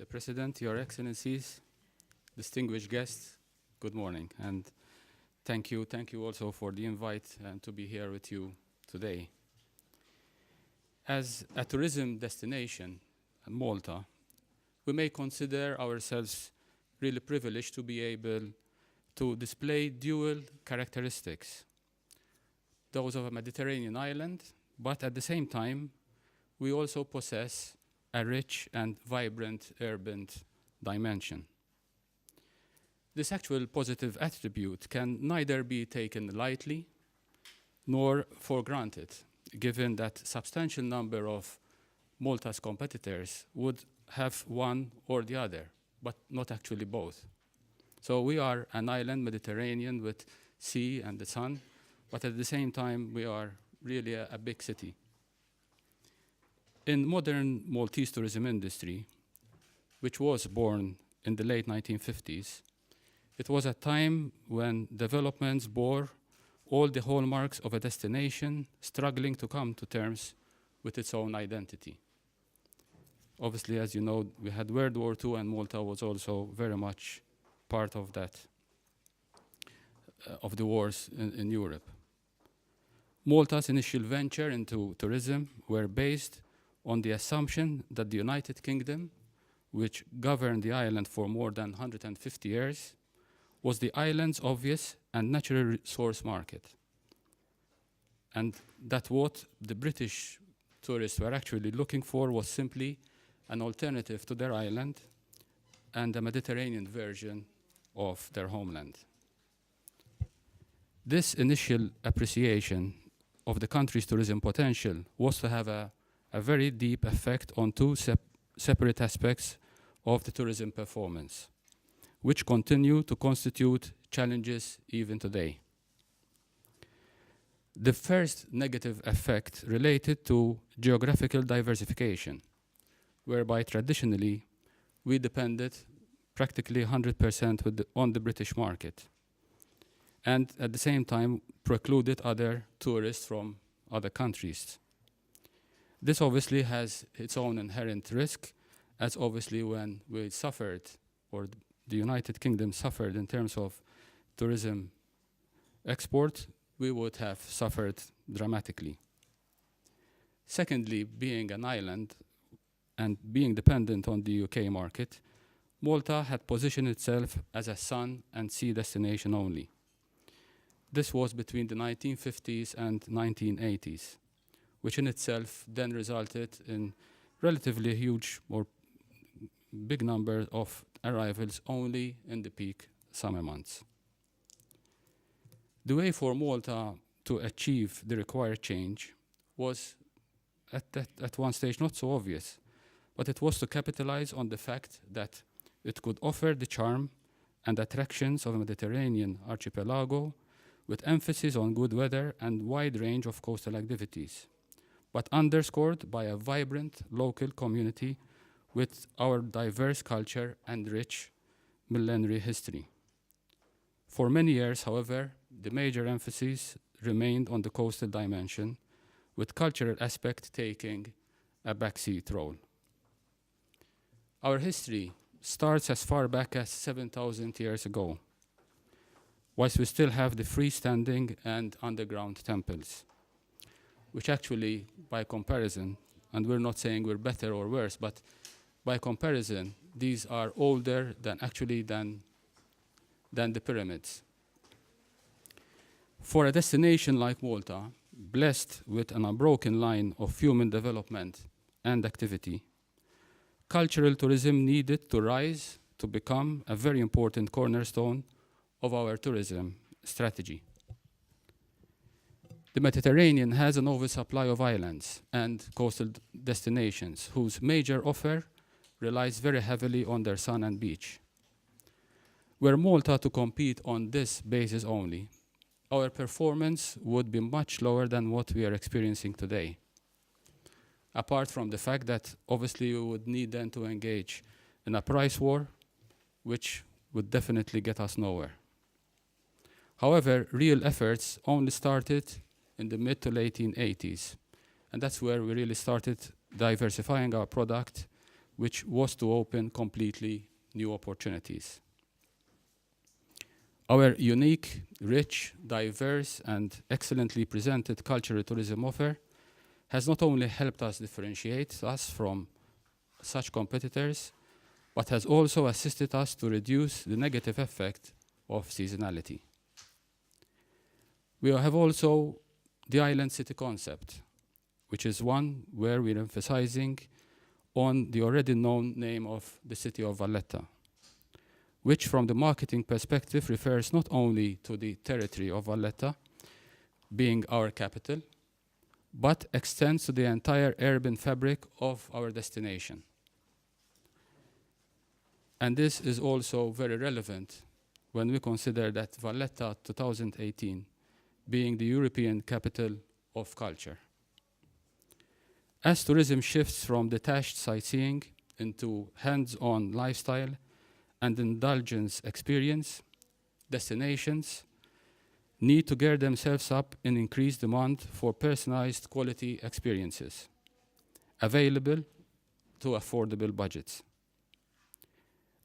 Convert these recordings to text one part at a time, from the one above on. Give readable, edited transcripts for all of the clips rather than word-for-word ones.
Mr. President, Your Excellencies, distinguished guests, good morning. And thank you also for the invite and to be here with you today. As a tourism destination, Malta, we may consider ourselves really privileged to be able to display dual characteristics, those of a Mediterranean island, but at the same time, we also possess a rich and vibrant urban dimension. This actual positive attribute can neither be taken lightly nor for granted, given that substantial number of Malta's competitors would have one or the other, but not actually both. So we are an island, Mediterranean, with sea and the sun, but at the same time, we are really a big city. In modern Maltese tourism industry, which was born in the late 1950s, it was a time when developments bore all the hallmarks of a destination struggling to come to terms with its own identity. Obviously, as you know, we had World War II, and Malta was also very much part of that, of the wars in Europe. Malta's initial venture into tourism were based on the assumption that the United Kingdom, which governed the island for more than 150 years, was the island's obvious and natural resource market. And that what the British tourists were actually looking for was simply an alternative to their island and a Mediterranean version of their homeland. This initial appreciation of the country's tourism potential was to have a very deep effect on two separate aspects of the tourism performance, which continue to constitute challenges even today. The first negative effect related to geographical diversification, whereby traditionally we depended practically 100% on the British market, and at the same time precluded other tourists from other countries. This obviously has its own inherent risk, as obviously when we suffered, or the United Kingdom suffered in terms of tourism export, we would have suffered dramatically. Secondly, being an island and being dependent on the UK market, Malta had positioned itself as a sun and sea destination only. This was between the 1950s and 1980s, which in itself then resulted in relatively huge or big number of arrivals only in the peak summer months. The way for Malta to achieve the required change was at one stage not so obvious, but it was to capitalize on the fact that it could offer the charm and attractions of a Mediterranean archipelago with emphasis on good weather and wide range of coastal activities, but underscored by a vibrant local community with our diverse culture and rich millenary history. For many years, however, the major emphasis remained on the coastal dimension, with cultural aspect taking a backseat role. Our history starts as far back as 7,000 years ago, whilst we still have the freestanding and underground temples, which actually, by comparison, and we're not saying we're better or worse, but by comparison, these are older than the pyramids. For a destination like Malta, blessed with an unbroken line of human development and activity, cultural tourism needed to rise to become a very important cornerstone of our tourism strategy. The Mediterranean has an oversupply of islands and coastal destinations whose major offer relies very heavily on their sun and beach. Were Malta to compete on this basis only, our performance would be much lower than what we are experiencing today. Apart from the fact that obviously we would need then to engage in a price war, which would definitely get us nowhere. However, real efforts only started in the mid to late 80s, and that's where we really started diversifying our product which was to open completely new opportunities. Our unique, rich, diverse, and excellently presented cultural tourism offer has not only helped us differentiate us from such competitors, but has also assisted us to reduce the negative effect of seasonality. We have also the island city concept, which is one where we're emphasizing on the already known name of the city of Valletta, which from the marketing perspective refers not only to the territory of Valletta being our capital, but extends to the entire urban fabric of our destination. And this is also very relevant when we consider that Valletta 2018 being the European capital of culture. As tourism shifts from detached sightseeing into hands-on lifestyle and indulgence experience, destinations need to gear themselves up in increased demand for personalized quality experiences, available to affordable budgets.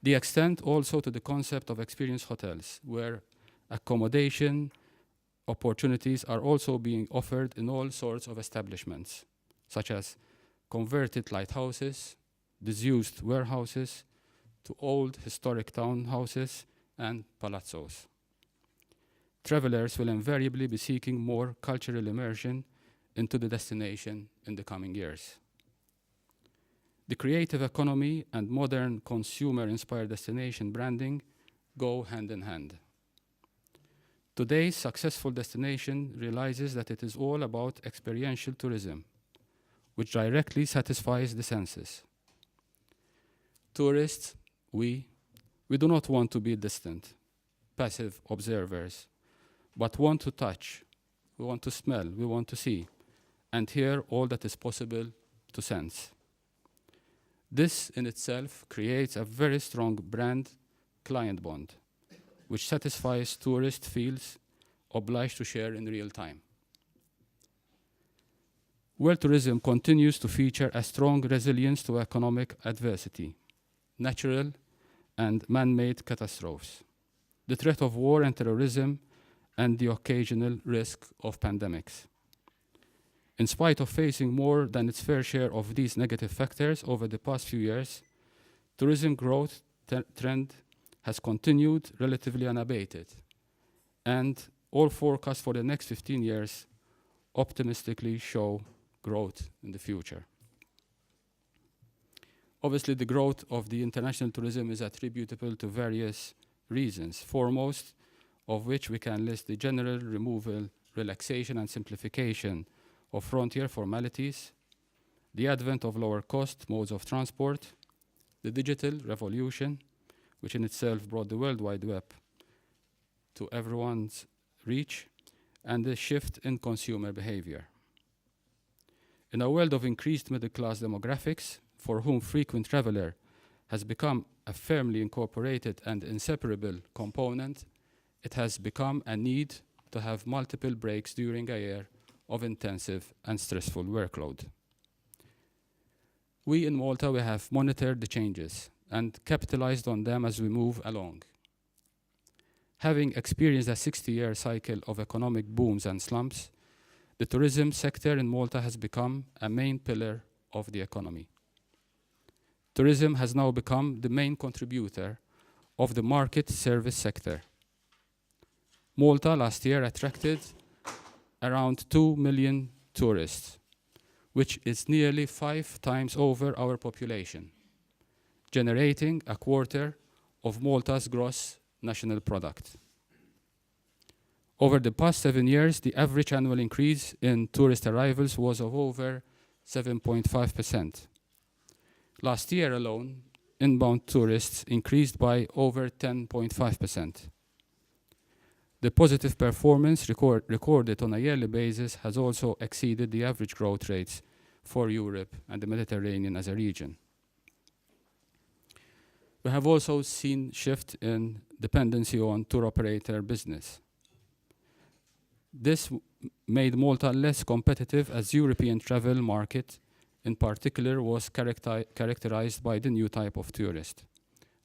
The extent also to the concept of experience hotels, where accommodation opportunities are also being offered in all sorts of establishments, such as converted lighthouses, disused warehouses, to old historic townhouses and palazzos. Travelers will invariably be seeking more cultural immersion into the destination in the coming years. The creative economy and modern consumer-inspired destination branding go hand in hand. Today's successful destination realizes that it is all about experiential tourism, which directly satisfies the senses. Tourists, we do not want to be distant, passive observers, but want to touch, we want to smell, we want to see, and hear all that is possible to sense. This in itself creates a very strong brand-client bond, which satisfies tourist feels obliged to share in real time. World tourism continues to feature a strong resilience to economic adversity, natural and man-made catastrophes, the threat of war and terrorism, and the occasional risk of pandemics. In spite of facing more than its fair share of these negative factors over the past few years, tourism growth trend has continued relatively unabated, and all forecasts for the next 15 years optimistically show growth in the future. Obviously, the growth of the international tourism is attributable to various reasons, foremost of which we can list the general removal, relaxation, and simplification of frontier formalities, the advent of lower-cost modes of transport, the digital revolution, which in itself brought the World Wide Web to everyone's reach, and the shift in consumer behavior. In a world of increased middle-class demographics, for whom frequent traveler has become a firmly incorporated and inseparable component, it has become a need to have multiple breaks during a year of intensive and stressful workload. We in Malta, we have monitored the changes and capitalized on them as we move along. Having experienced a 60-year cycle of economic booms and slumps, the tourism sector in Malta has become a main pillar of the economy. Tourism has now become the main contributor of the market service sector. Malta last year attracted around 2 million tourists, which is nearly 5 times over our population, generating a quarter of Malta's gross national product. Over the past 7 years, the average annual increase in tourist arrivals was of over 7.5%. Last year alone, inbound tourists increased by over 10.5%. The positive performance recorded on a yearly basis has also exceeded the average growth rates for Europe and the Mediterranean as a region. We have also seen shift in dependency on tour operator business. This made Malta less competitive as European travel market in particular was characterized by the new type of tourist,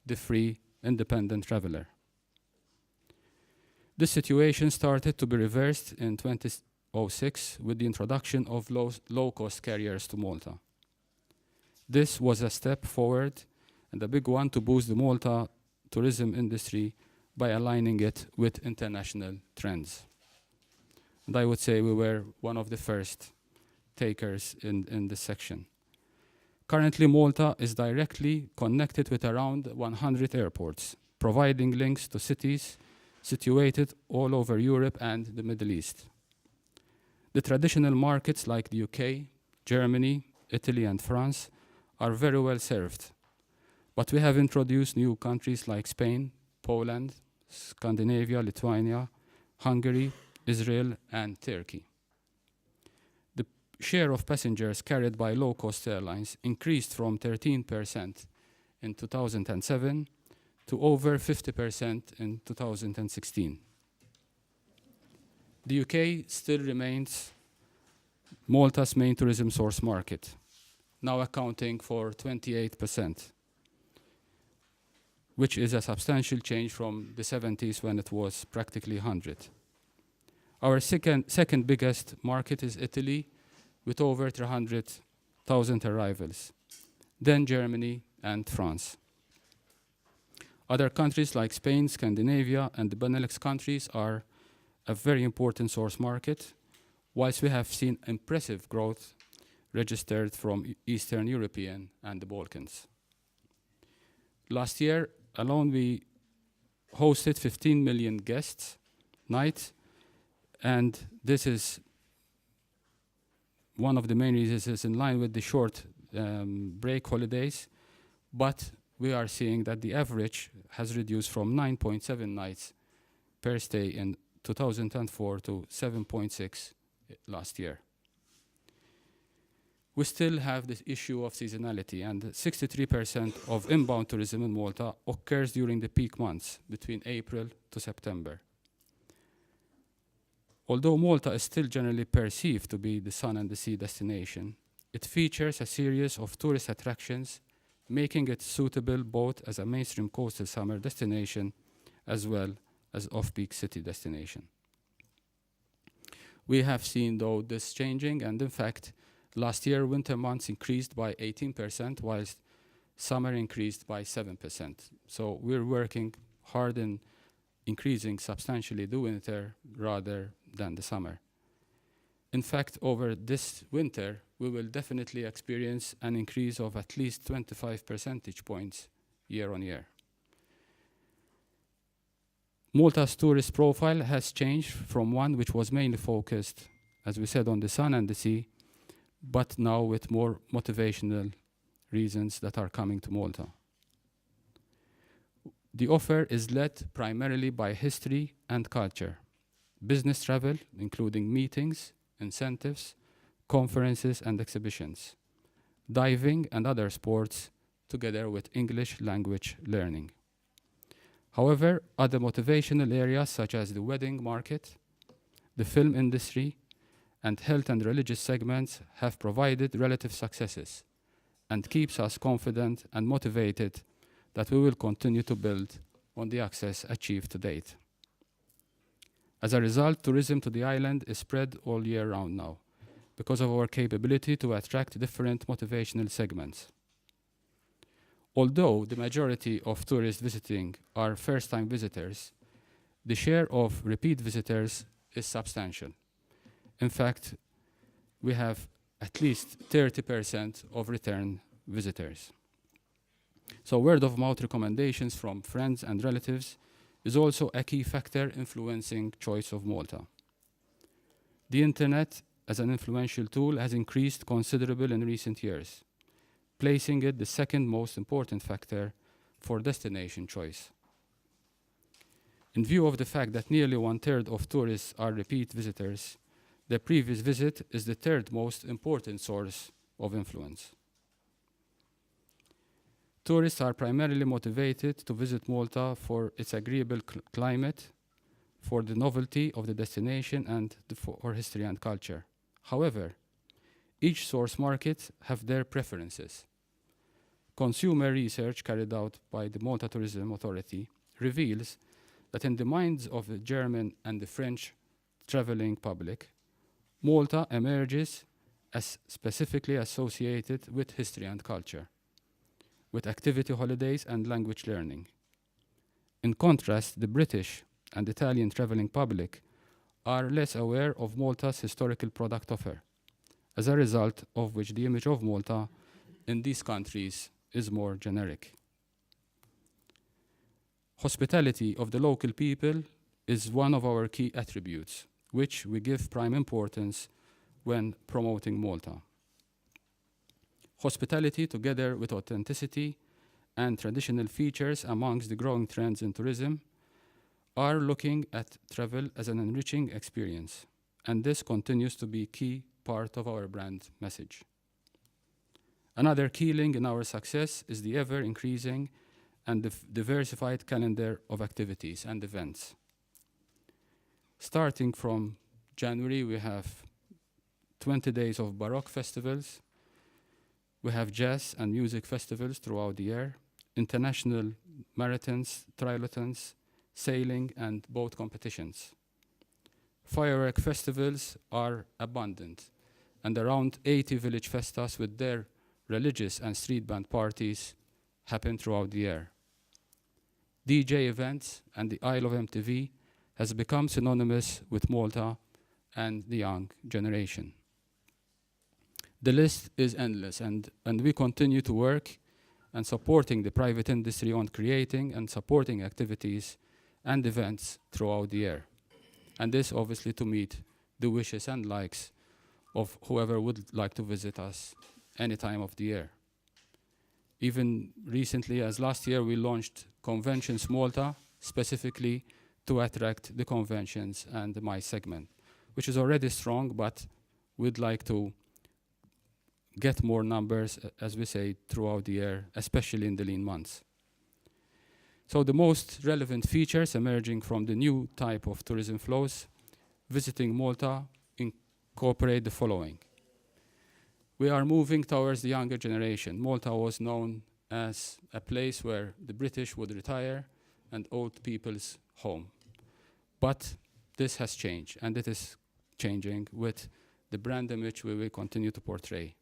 the free, independent traveler. This situation started to be reversed in 2006 with the introduction of low-cost carriers to Malta. This was a step forward and a big one to boost the Malta tourism industry by aligning it with international trends. And I would say we were one of the first takers in this section. Currently, Malta is directly connected with around 100 airports, providing links to cities situated all over Europe and the Middle East. The traditional markets like the UK, Germany, Italy, and France are very well served. But we have introduced new countries like Spain, Poland, Scandinavia, Lithuania, Hungary, Israel, and Turkey. The share of passengers carried by low-cost airlines increased from 13% in 2007 to over 50% in 2016. The UK still remains Malta's main tourism source market, now accounting for 28%, which is a substantial change from the 70s when it was practically 100. Our second biggest market is Italy, with over 300,000 arrivals, then Germany and France. Other countries like Spain, Scandinavia, and the Benelux countries are a very important source market, whilst we have seen impressive growth registered from Eastern European and the Balkans. Last year alone, we hosted 15 million guests nights, and this is one of the main reasons is in line with the short break holidays, but we are seeing that the average has reduced from 9.7 nights per stay in 2004 to 7.6 last year. We still have this issue of seasonality, and 63% of inbound tourism in Malta occurs during the peak months between April to September. Although Malta is still generally perceived to be the sun and the sea destination, it features a series of tourist attractions, making it suitable both as a mainstream coastal summer destination as well as off-peak city destination. We have seen, though, this changing, and in fact, last year winter months increased by 18%, whilst summer increased by 7%. So we're working hard in increasing substantially the winter rather than the summer. In fact, over this winter, we will definitely experience an increase of at least 25 percentage points year on year. Malta's tourist profile has changed from one which was mainly focused, as we said, on the sun and the sea, but now with more motivational reasons that are coming to Malta. The offer is led primarily by history and culture, business travel, including meetings, incentives, conferences and exhibitions, diving and other sports, together with English language learning. However, other motivational areas such as the wedding market, the film industry, and health and religious segments have provided relative successes and keeps us confident and motivated that we will continue to build on the access achieved to date. As a result, tourism to the island is spread all year round now because of our capability to attract different motivational segments. Although the majority of tourists visiting are first-time visitors, the share of repeat visitors is substantial. In fact, we have at least 30% of return visitors. So word-of-mouth recommendations from friends and relatives is also a key factor influencing choice of Malta. The internet as an influential tool has increased considerably in recent years, placing it the second most important factor for destination choice. In view of the fact that nearly 1/3 of tourists are repeat visitors, their previous visit is the third most important source of influence. Tourists are primarily motivated to visit Malta for its agreeable climate, for the novelty of the destination, and for history and culture. However, each source market have their preferences. Consumer research carried out by the Malta Tourism Authority reveals that in the minds of the German and the French traveling public, Malta emerges as specifically associated with history and culture, with activity holidays and language learning. In contrast, the British and Italian traveling public are less aware of Malta's historical product offer, as a result of which the image of Malta in these countries is more generic. Hospitality of the local people is one of our key attributes, which we give prime importance when promoting Malta. Hospitality, together with authenticity and traditional features amongst the growing trends in tourism, are looking at travel as an enriching experience, and this continues to be a key part of our brand message. Another key link in our success is the ever-increasing and diversified calendar of activities and events. Starting from January, we have 20 days of Baroque festivals. We have jazz and music festivals throughout the year, international marathons, triathlons, sailing, and boat competitions. Firework festivals are abundant, and around 80 village festas with their religious and street band parties happen throughout the year. DJ events and the Isle of MTV has become synonymous with Malta and the young generation. The list is endless, and we continue to work and supporting the private industry on creating and supporting activities and events throughout the year. And this obviously to meet the wishes and likes of whoever would like to visit us any time of the year. Even recently, as last year, we launched Conventions Malta specifically to attract the conventions and the MICE segment, which is already strong, but we'd like to get more numbers, as we say, throughout the year, especially in the lean months. So the most relevant features emerging from the new type of tourism flows visiting Malta incorporate the following. We are moving towards the younger generation. Malta was known as a place where the British would retire and old people's home. But this has changed, and it is changing with the brand image we will continue to portray.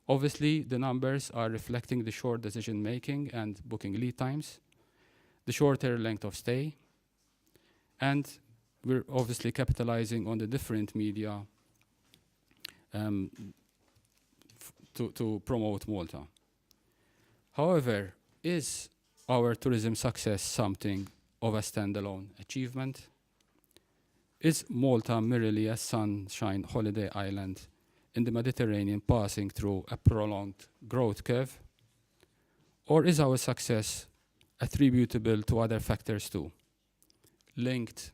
Obviously, the numbers are reflecting the short decision-making and booking lead times, the shorter length of stay, and we're obviously capitalizing on the different media to promote Malta. However, is our tourism success something of a standalone achievement? Is Malta merely a sunshine holiday island in the Mediterranean passing through a prolonged growth curve? Or is our success attributable to other factors too, linked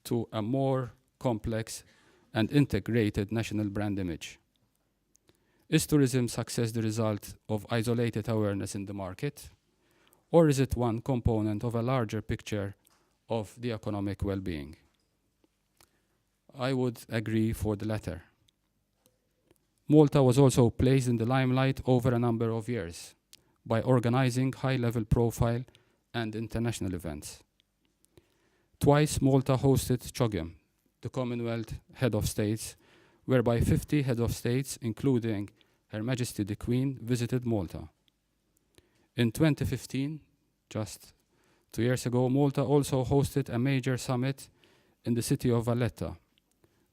to a more complex and integrated national brand image? Is tourism success the result of isolated awareness in the market, or is it one component of a larger picture of the economic well-being? I would agree for the latter. Malta was also placed in the limelight over a number of years by organizing high-level profile and international events. Twice Malta hosted CHOGM, the Commonwealth Head of States, whereby 50 heads of states, including Her Majesty the Queen, visited Malta. In 2015, just 2 years ago, Malta also hosted a major summit in the city of Valletta,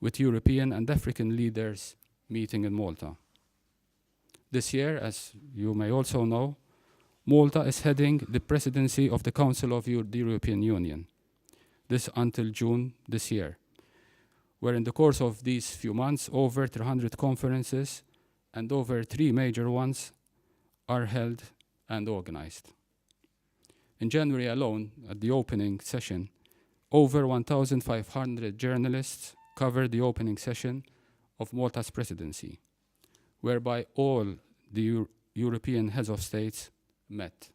with European and African leaders meeting in Malta. This year, as you may also know, Malta is heading the presidency of the Council of the European Union, this until June this year, where in the course of these few months, over 300 conferences and over 3 major ones are held and organized. In January alone, at the opening session, over 1,500 journalists covered the opening session of Malta's presidency, whereby all the European heads of states met.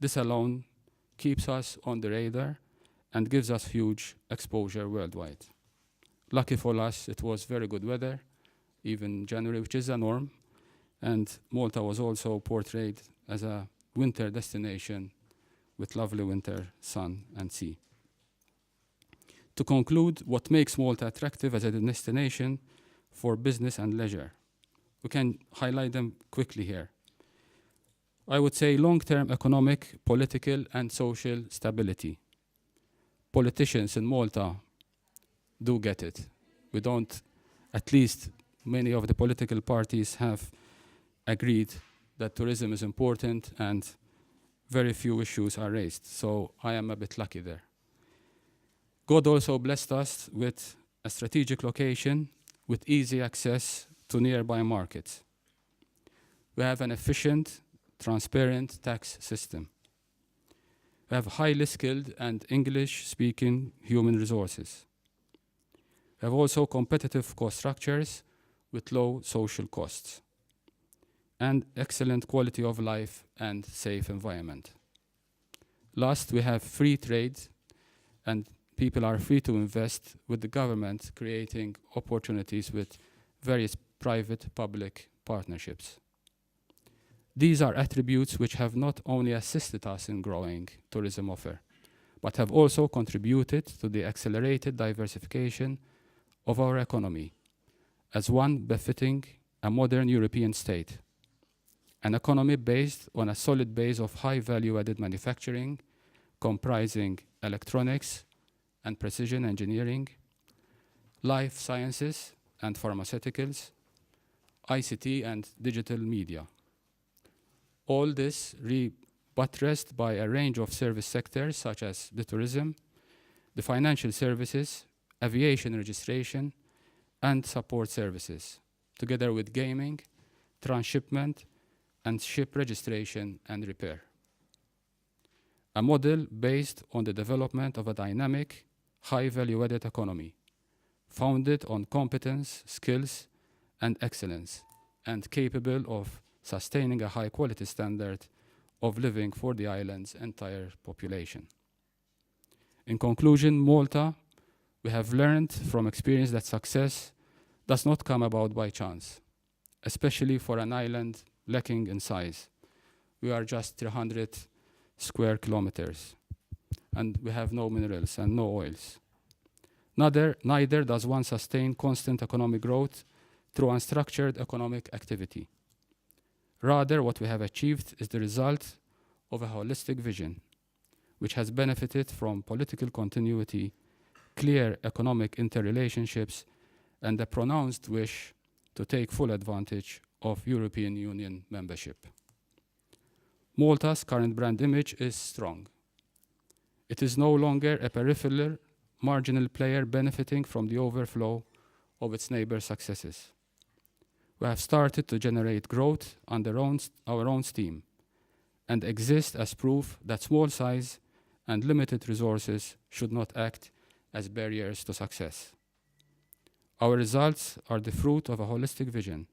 This alone keeps us on the radar and gives us huge exposure worldwide. Lucky for us, it was very good weather, even January, which is a norm. And Malta was also portrayed as a winter destination with lovely winter sun and sea. To conclude, what makes Malta attractive as a destination for business and leisure? We can highlight them quickly here. I would say long-term economic, political, and social stability. Politicians in Malta do get it. We don't, at least many of the political parties have agreed that tourism is important and very few issues are raised. So I am a bit lucky there. God also blessed us with a strategic location with easy access to nearby markets. We have an efficient, transparent tax system. We have highly skilled and English-speaking human resources. We have also competitive cost structures with low social costs and excellent quality of life and safe environment. Last, we have free trade, and people are free to invest, with the government creating opportunities with various private-public partnerships. These are attributes which have not only assisted us in growing tourism offer, but have also contributed to the accelerated diversification of our economy as one befitting a modern European state. An economy based on a solid base of high value-added manufacturing, comprising electronics and precision engineering, life sciences and pharmaceuticals, ICT and digital media. All this buttressed by a range of service sectors such as the tourism, the financial services, aviation registration, and support services, together with gaming, transshipment, and ship registration and repair. A model based on the development of a dynamic, high value-added economy, founded on competence, skills, and excellence, and capable of sustaining a high-quality standard of living for the island's entire population. In conclusion, Malta, we have learned from experience that success does not come about by chance, especially for an island lacking in size. We are just 300 square kilometers, and we have no minerals and no oils. Neither does one sustain constant economic growth through unstructured economic activity. Rather, what we have achieved is the result of a holistic vision, which has benefited from political continuity, clear economic interrelationships, and a pronounced wish to take full advantage of European Union membership. Malta's current brand image is strong. It is no longer a peripheral, marginal player benefiting from the overflow of its neighbors' successes. We have started to generate growth under our own steam and exist as proof that small size and limited resources should not act as barriers to success. Our results are the fruit of a holistic vision,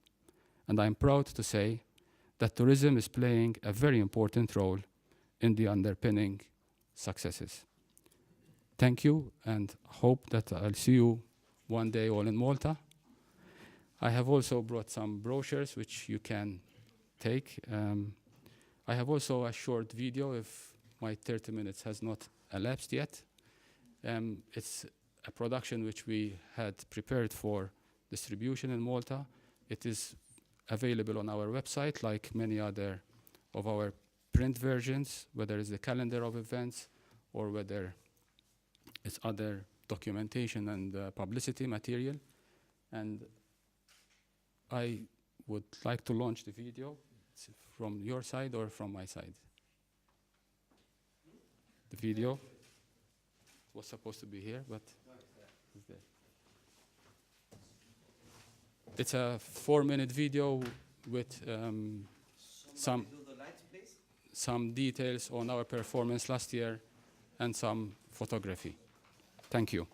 and I'm proud to say that tourism is playing a very important role in the underpinning successes. Thank you, and hope that I'll see you one day all in Malta. I have also brought some brochures which you can take. I have also a short video if my 30 minutes has not elapsed yet. It's a production which we had prepared for distribution in Malta. It is available on our website like many other of our print versions, whether it's the calendar of events or whether it's other documentation and publicity material. And I would like to launch the video. It's from your side or from my side? The video was supposed to be here, but it's there. It's a 4-minute video with some details on our performance last year and some photography. Thank you.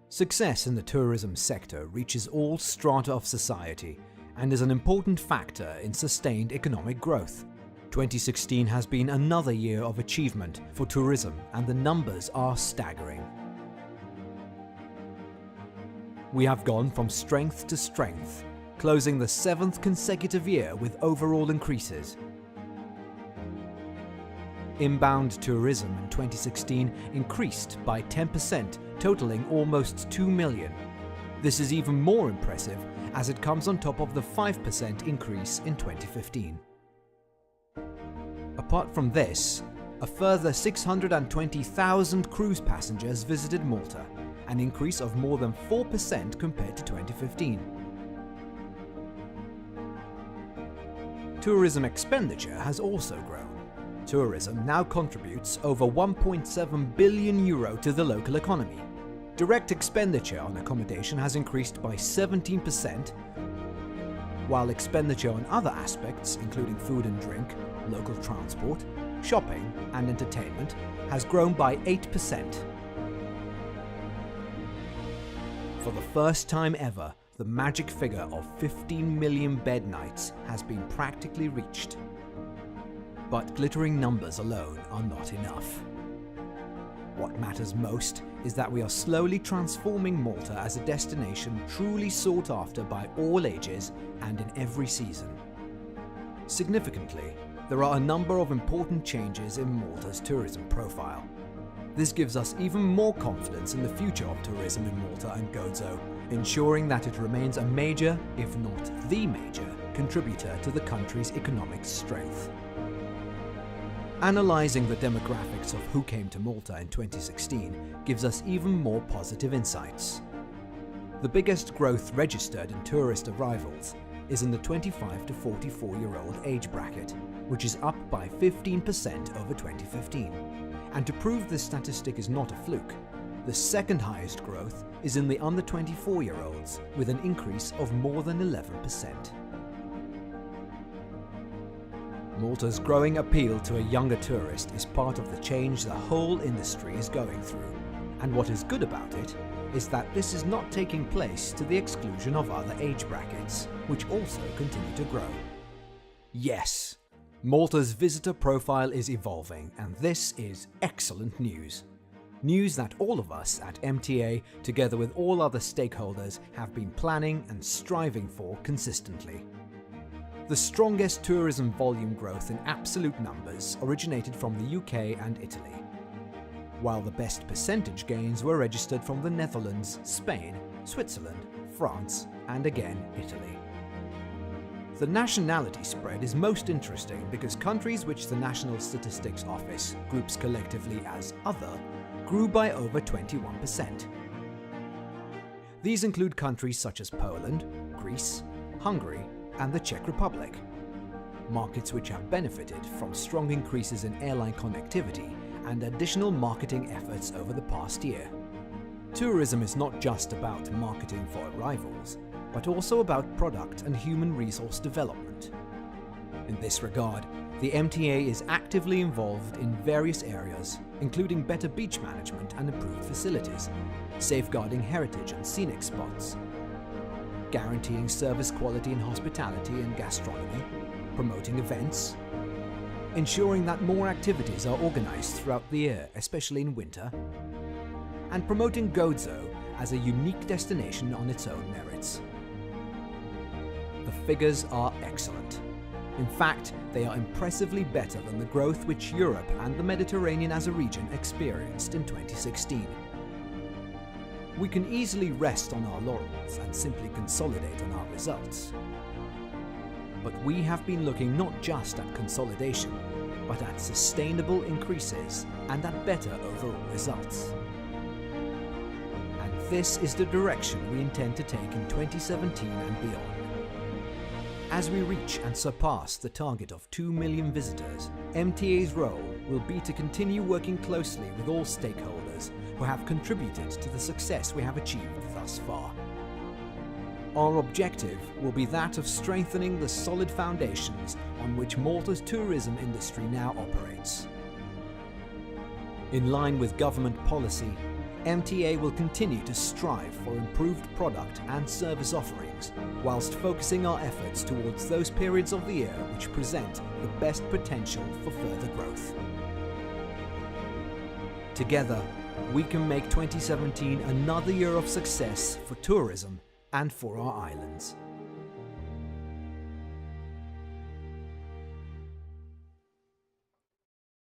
Success in the tourism sector reaches all strata of society and is an important factor in sustained economic growth. 2016 has been another year of achievement for tourism, and the numbers are staggering. We have gone from strength to strength, closing the 7th consecutive year with overall increases. Inbound tourism in 2016 increased by 10%, totaling almost 2 million. This is even more impressive as it comes on top of the 5% increase in 2015. Apart from this, a further 620,000 cruise passengers visited Malta, an increase of more than 4% compared to 2015. Tourism expenditure has also grown. Tourism now contributes over 1.7 billion euro to the local economy. Direct expenditure on accommodation has increased by 17%, while expenditure on other aspects, including food and drink, local transport, shopping and entertainment, has grown by 8%. For the first time ever, the magic figure of 15 million bed nights has been practically reached. But glittering numbers alone are not enough. What matters most is that we are slowly transforming Malta as a destination truly sought after by all ages and in every season. Significantly, there are a number of important changes in Malta's tourism profile. This gives us even more confidence in the future of tourism in Malta and Gozo, ensuring that it remains a major, if not the major, contributor to the country's economic strength. Analysing the demographics of who came to Malta in 2016 gives us even more positive insights. The biggest growth registered in tourist arrivals is in the 25 to 44-year-old age bracket, which is up by 15% over 2015. And to prove this statistic is not a fluke, the second highest growth is in the under 24-year-olds, with an increase of more than 11%. Malta's growing appeal to a younger tourist is part of the change the whole industry is going through. And what is good about it is that this is not taking place to the exclusion of other age brackets, which also continue to grow. Yes, Malta's visitor profile is evolving, and this is excellent news. News that all of us at MTA, together with all other stakeholders, have been planning and striving for consistently. The strongest tourism volume growth in absolute numbers originated from the UK and Italy, while the best percentage gains were registered from the Netherlands, Spain, Switzerland, France, and again Italy. The nationality spread is most interesting because countries which the National Statistics Office groups collectively as other grew by over 21%. These include countries such as Poland, Greece, Hungary, and the Czech Republic, markets which have benefited from strong increases in airline connectivity and additional marketing efforts over the past year. Tourism is not just about marketing for arrivals, but also about product and human resource development. In this regard, the MTA is actively involved in various areas, including better beach management and improved facilities, safeguarding heritage and scenic spots, guaranteeing service quality in hospitality and gastronomy, promoting events, ensuring that more activities are organized throughout the year, especially in winter, and promoting Gozo as a unique destination on its own merits. The figures are excellent. In fact, they are impressively better than the growth which Europe and the Mediterranean as a region experienced in 2016. We can easily rest on our laurels and simply consolidate on our results. But we have been looking not just at consolidation, but at sustainable increases and at better overall results. And this is the direction we intend to take in 2017 and beyond. As we reach and surpass the target of 2 million visitors, MTA's role will be to continue working closely with all stakeholders who have contributed to the success we have achieved thus far. Our objective will be that of strengthening the solid foundations on which Malta's tourism industry now operates. In line with government policy, MTA will continue to strive for improved product and service offerings, whilst focusing our efforts towards those periods of the year which present the best potential for further growth. Together, we can make 2017 another year of success for tourism and for our islands.